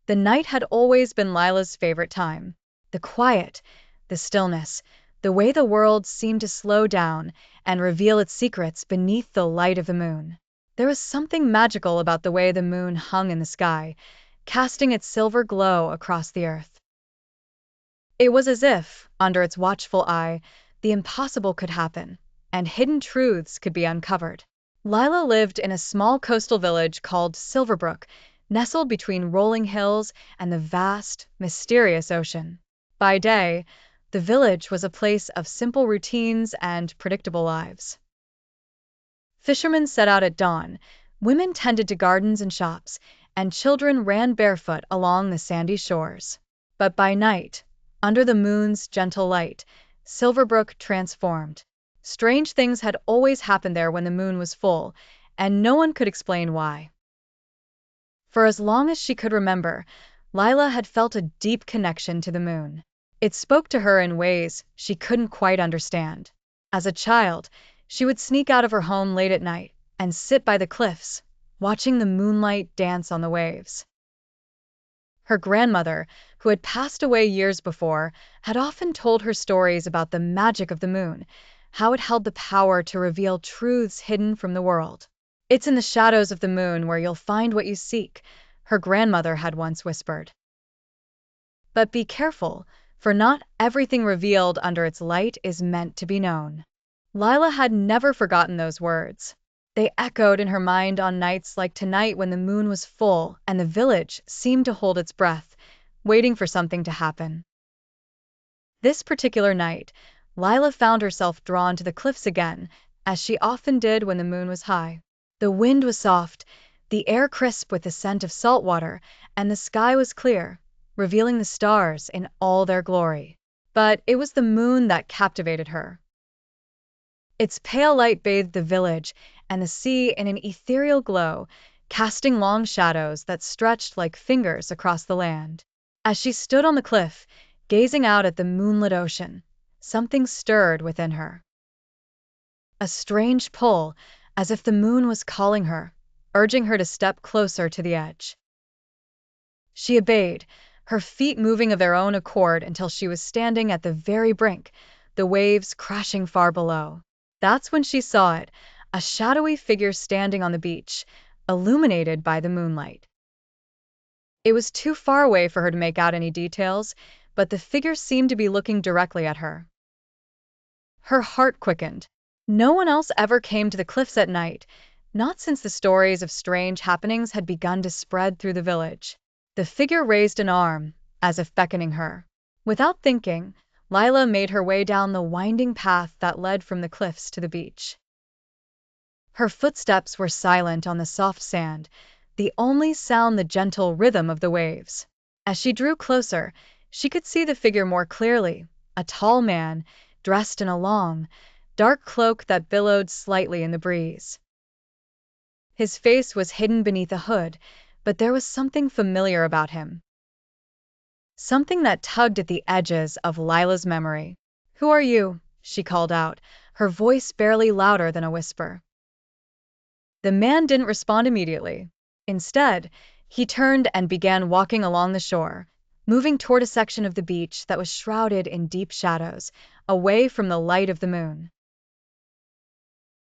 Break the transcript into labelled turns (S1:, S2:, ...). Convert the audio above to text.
S1: The night had always been Lila's favorite time. The quiet, the stillness, the way the world seemed to slow down and reveal its secrets beneath the light of the moon. There was something magical about the way the moon hung in the sky, casting its silver glow across the earth. It was as if, under its watchful eye, the impossible could happen, and hidden truths could be uncovered. Lila lived in a small coastal village called Silverbrook, nestled between rolling hills and the vast, mysterious ocean. By day, the village was a place of simple routines and predictable lives. Fishermen set out at dawn, women tended to gardens and shops, and children ran barefoot along the sandy shores. But by night, under the moon's gentle light, Silverbrook transformed. Strange things had always happened there when the moon was full, and no one could explain why. For as long as she could remember, Lila had felt a deep connection to the moon. It spoke to her in ways she couldn't quite understand. As a child, she would sneak out of her home late at night and sit by the cliffs, watching the moonlight dance on the waves. Her grandmother, who had passed away years before, had often told her stories about the magic of the moon, how it held the power to reveal truths hidden from the world. "It's in the shadows of the moon where you'll find what you seek," her grandmother had once whispered. But be careful, for not everything revealed under its light is meant to be known. Lila had never forgotten those words. They echoed in her mind on nights like tonight when the moon was full and the village seemed to hold its breath, waiting for something to happen. This particular night, Lila found herself drawn to the cliffs again, as she often did when the moon was high. The wind was soft, the air crisp with the scent of salt water, and the sky was clear, revealing the stars in all their glory. But it was the moon that captivated her. Its pale light bathed the village and the sea in an ethereal glow, casting long shadows that stretched like fingers across the land. As she stood on the cliff, gazing out at the moonlit ocean, something stirred within her. A strange pull, as if the moon was calling her, urging her to step closer to the edge. She obeyed, her feet moving of their own accord until she was standing at the very brink, the waves crashing far below. That's when she saw it, a shadowy figure standing on the beach, illuminated by the moonlight. It was too far away for her to make out any details, but the figure seemed to be looking directly at her. Her heart quickened. No one else ever came to the cliffs at night, not since the stories of strange happenings had begun to spread through the village. The figure raised an arm, as if beckoning her. Without thinking, Lila made her way down the winding path that led from the cliffs to the beach. Her footsteps were silent on the soft sand, the only sound the gentle rhythm of the waves. As she drew closer, she could see the figure more clearly, a tall man, dressed in a long, dark cloak that billowed slightly in the breeze. His face was hidden beneath a hood, but there was something familiar about him. Something that tugged at the edges of Lila's memory. "Who are you?" she called out, her voice barely louder than a whisper. The man didn't respond immediately. Instead, he turned and began walking along the shore, moving toward a section of the beach that was shrouded in deep shadows, away from the light of the moon.